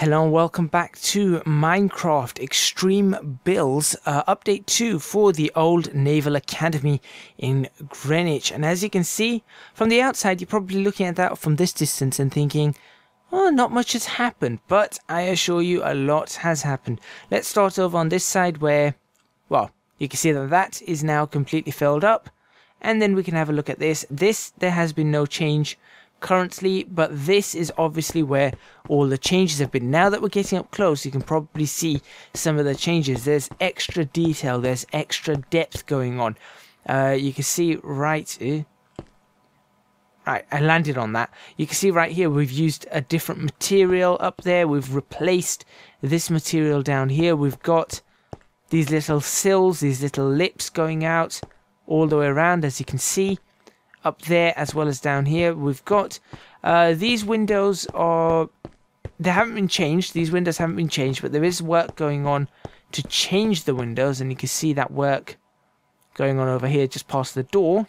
Hello and welcome back to Minecraft Extreme Builds Update 2 for the Old Naval Academy in Greenwich. And as you can see from the outside, you're probably looking at that from this distance and thinking, oh, not much has happened. But I assure you a lot has happened. Let's start over on this side where, well, you can see that that is now completely filled up. And then we can have a look at this. There has been no change currently, but this is obviously where all the changes have been. Now that we're getting up close, you can probably see some of the changes. There's extra detail, there's extra depth going on. You can see right, I landed on that. You can see right here we've used a different material up there. We've replaced this material down here. We've got these little sills, these little lips going out all the way around, as you can see. Up there as well as down here, we've got these windows they haven't been changed. These windows haven't been changed, but there is work going on to change the windows, and you can see that work going on over here just past the door.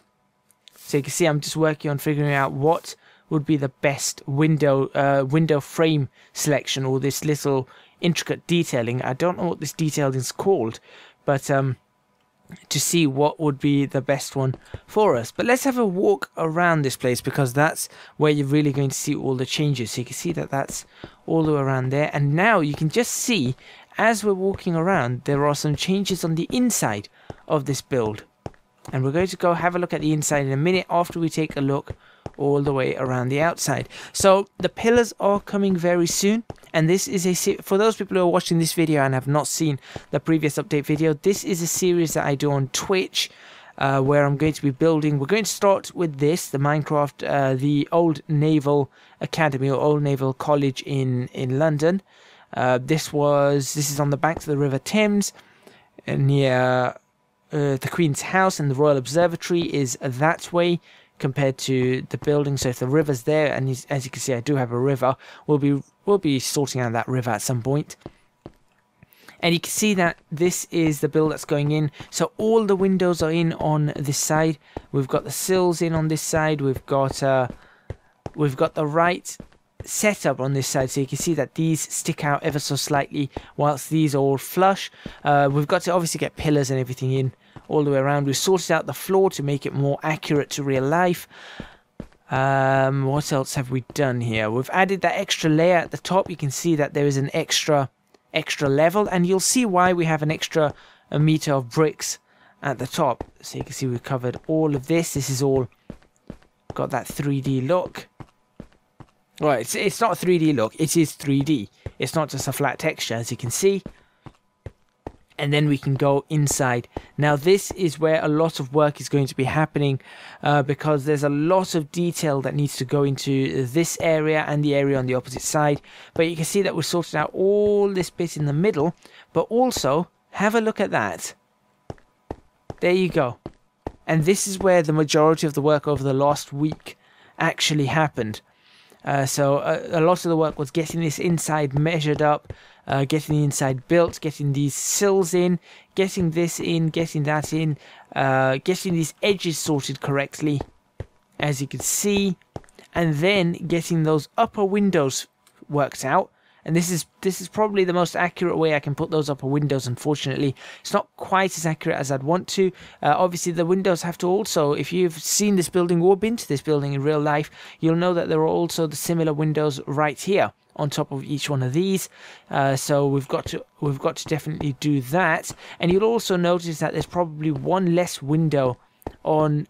So you can see I'm just working on figuring out what would be the best window frame selection, or this little intricate detailing. I don't know what this detailing is called, but to see what would be the best one for us. But let's have a walk around this place, because that's where you're really going to see all the changes. So you can see that that's all the way around there, and now you can just see as we're walking around there are some changes on the inside of this build, and we're going to go have a look at the inside in a minute after we take a look all the way around the outside. So the pillars are coming very soon, and this is for those people who are watching this video and have not seen the previous update video, this is a series that I do on Twitch, where I'm going to be building. We're going to start with this, the Minecraft, the Old Naval Academy or Old Naval College in London. This is on the banks of the River Thames, near the Queen's House, and the Royal Observatory is that way compared to the building. So if the river's there, and as you can see I do have a river, we'll be sorting out that river at some point. And you can see that this is the build that's going in. So all the windows are in on this side. We've got the sills in on this side. We've got the right setup on this side, so you can see that these stick out ever so slightly whilst these are all flush. We've got to obviously get pillars and everything in all the way around. We've sorted out the floor to make it more accurate to real life. What else have we done here? We've added that extra layer at the top. You can see that there is an extra level, and you'll see why we have an extra meter of bricks at the top. So you can see we've covered all of this. This is all got that 3D look. Well, it's not a 3D look, it is 3D. It's not just a flat texture, as you can see. And then we can go inside. Now this is where a lot of work is going to be happening, because there's a lot of detail that needs to go into this area and the area on the opposite side. But you can see that we're sorting out all this bit in the middle, but also have a look at that. There you go. And this is where the majority of the work over the last week actually happened. So a lot of the work was getting this inside measured up, getting the inside built, getting these sills in, getting this in, getting that in, getting these edges sorted correctly, as you can see, and then getting those upper windows worked out. And this is probably the most accurate way I can put those upper windows. Unfortunately, it's not quite as accurate as I'd want to. Obviously, the windows have to also, if you've seen this building or been to this building in real life, you'll know that there are also the similar windows right here on top of each one of these. So we've got to definitely do that. And you'll also notice that there's probably one less window on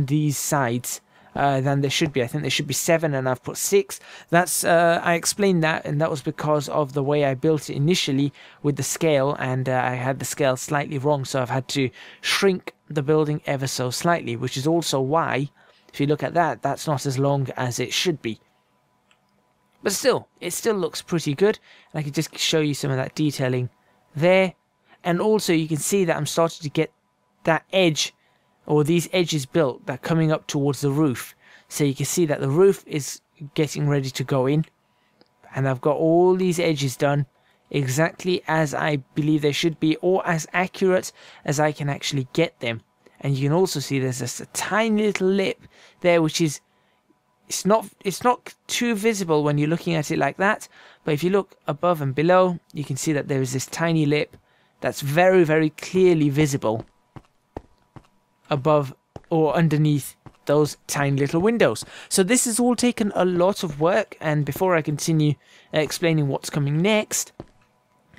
these sides than there should be. I think there should be 7, and I've put 6. That's I explained that, and that was because of the way I built it initially with the scale, and I had the scale slightly wrong, so I've had to shrink the building ever so slightly, which is also why, if you look at that, that's not as long as it should be. But still, it still looks pretty good, and I can just show you some of that detailing there. And also you can see that I'm starting to get that edge, or these edges built, that coming up towards the roof. So you can see that the roof is getting ready to go in, and I've got all these edges done exactly as I believe they should be, or as accurate as I can actually get them. And you can also see there's just a tiny little lip there, which is it's not too visible when you're looking at it like that, but if you look above and below, you can see that there is this tiny lip that's very, very clearly visible above or underneath those tiny little windows. So this has all taken a lot of work, and before I continue explaining what's coming next,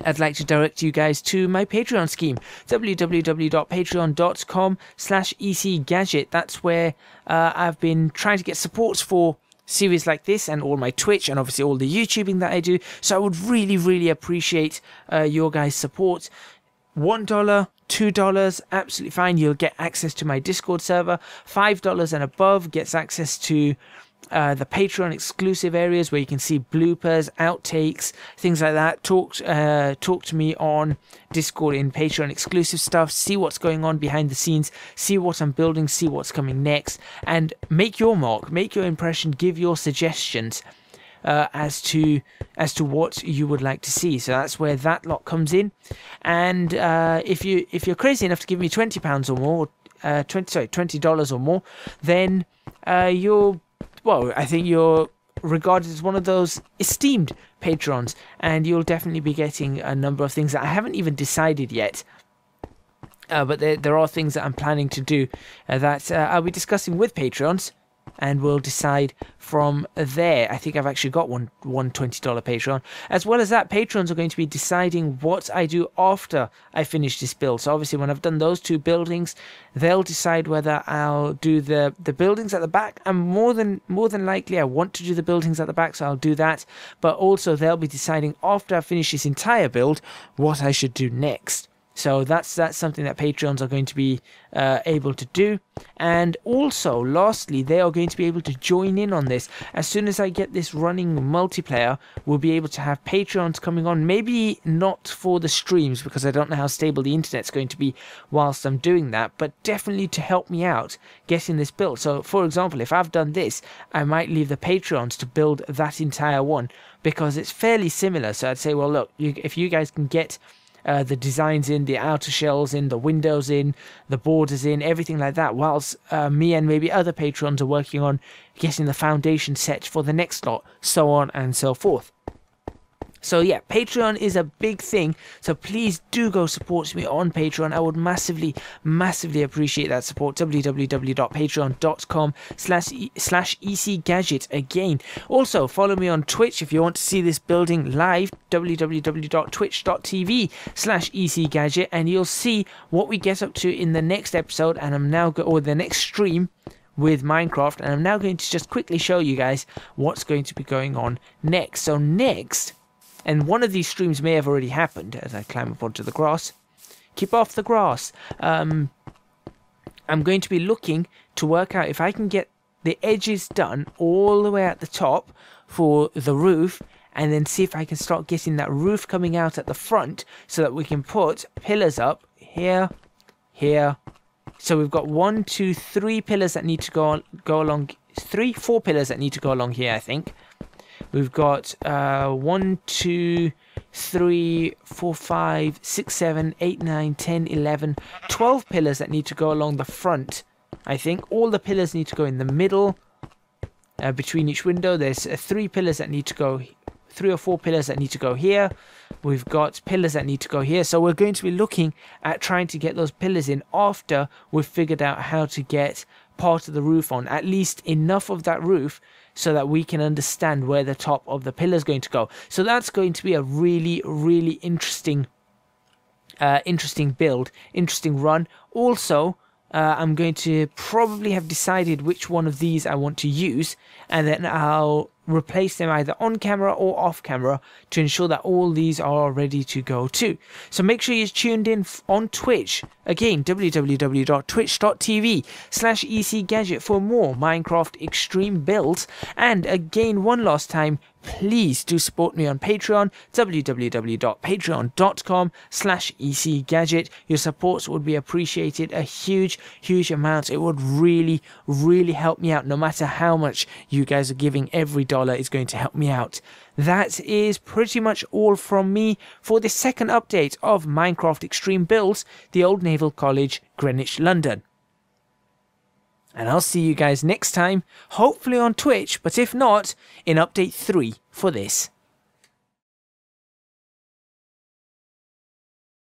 I'd like to direct you guys to my Patreon scheme, www.patreon.com/ecgadget. That's where I've been trying to get support for series like this and all my Twitch and obviously all the YouTubing that I do. So I would really, really appreciate your guys' support. $1, $2, absolutely fine. You'll get access to my Discord server. $5 and above gets access to the Patreon exclusive areas where you can see bloopers, outtakes, things like that. Talk to me on Discord in Patreon exclusive stuff. See what's going on behind the scenes. See what I'm building. See what's coming next. And make your mark. Make your impression. Give your suggestions as to what you would like to see. So that's where that lot comes in. And if you're crazy enough to give me £20 or more, $20 or more, then I think you're regarded as one of those esteemed patrons, and you'll definitely be getting a number of things that I haven't even decided yet. But there are things that I'm planning to do that I'll be discussing with patrons, and we'll decide from there. I think I've actually got one $20 Patreon. As well as that, patrons are going to be deciding what I do after I finish this build. So obviously when I've done those two buildings, they'll decide whether I'll do the buildings at the back. And more than likely I want to do the buildings at the back, so I'll do that. But also they'll be deciding after I finish this entire build what I should do next. So that's something that Patreons are going to be able to do. And also, lastly, they are going to be able to join in on this. As soon as I get this running multiplayer, we'll be able to have Patreons coming on. Maybe not for the streams, because I don't know how stable the internet's going to be whilst I'm doing that, but definitely to help me out getting this built. So, for example, if I've done this, I might leave the Patreons to build that entire one, because it's fairly similar. So I'd say, well, look, if you guys can get the designs in, the outer shells in, the windows in, the borders in, everything like that, whilst me and maybe other patrons are working on getting the foundation set for the next lot, so on and so forth. So yeah, Patreon is a big thing, so please do go support me on Patreon. I would massively, massively appreciate that support. www.patreon.com/ecgadget again. Also, follow me on Twitch if you want to see this building live, www.twitch.tv/ecgadget, and you'll see what we get up to in the next episode, and or the next stream with Minecraft, and I'm now going to just quickly show you guys what's going to be going on next. So next, and one of these streams may have already happened as I climb up onto the grass. Keep off the grass. I'm going to be looking to work out if I can get the edges done all the way at the top for the roof, and then see if I can start getting that roof coming out at the front so that we can put pillars up here, here. So we've got 1, 2, 3 pillars that need to go along. 4 pillars that need to go along here, I think. We've got 1, 2, 3, 4, 5, 6, 7, 8, 9, 10, 11, 12 pillars that need to go along the front. I think all the pillars need to go in the middle. Between each window, there's 3 pillars that need to go, 3 or 4 pillars that need to go here. We've got pillars that need to go here. So we're going to be looking at trying to get those pillars in after we've figured out how to get part of the roof on, at least enough of that roof so that we can understand where the top of the pillar is going to go. So that's going to be a really, really interesting build, interesting run. Also, I'm going to probably have decided which one of these I want to use, and then I'll replace them either on camera or off camera to ensure that all these are ready to go too. So make sure you're tuned in on Twitch. Again, www.twitch.tv/ecgadget for more Minecraft extreme builds. And again, one last time, please do support me on Patreon, www.patreon.com/ecgadget. Your support would be appreciated a huge, huge amount. It would really, really help me out. No matter how much you guys are giving, every dollar is going to help me out. That is pretty much all from me for the second update of Minecraft Extreme Builds, the Old Naval College, Greenwich, London. And I'll see you guys next time, hopefully on Twitch, but if not, in update 3 for this.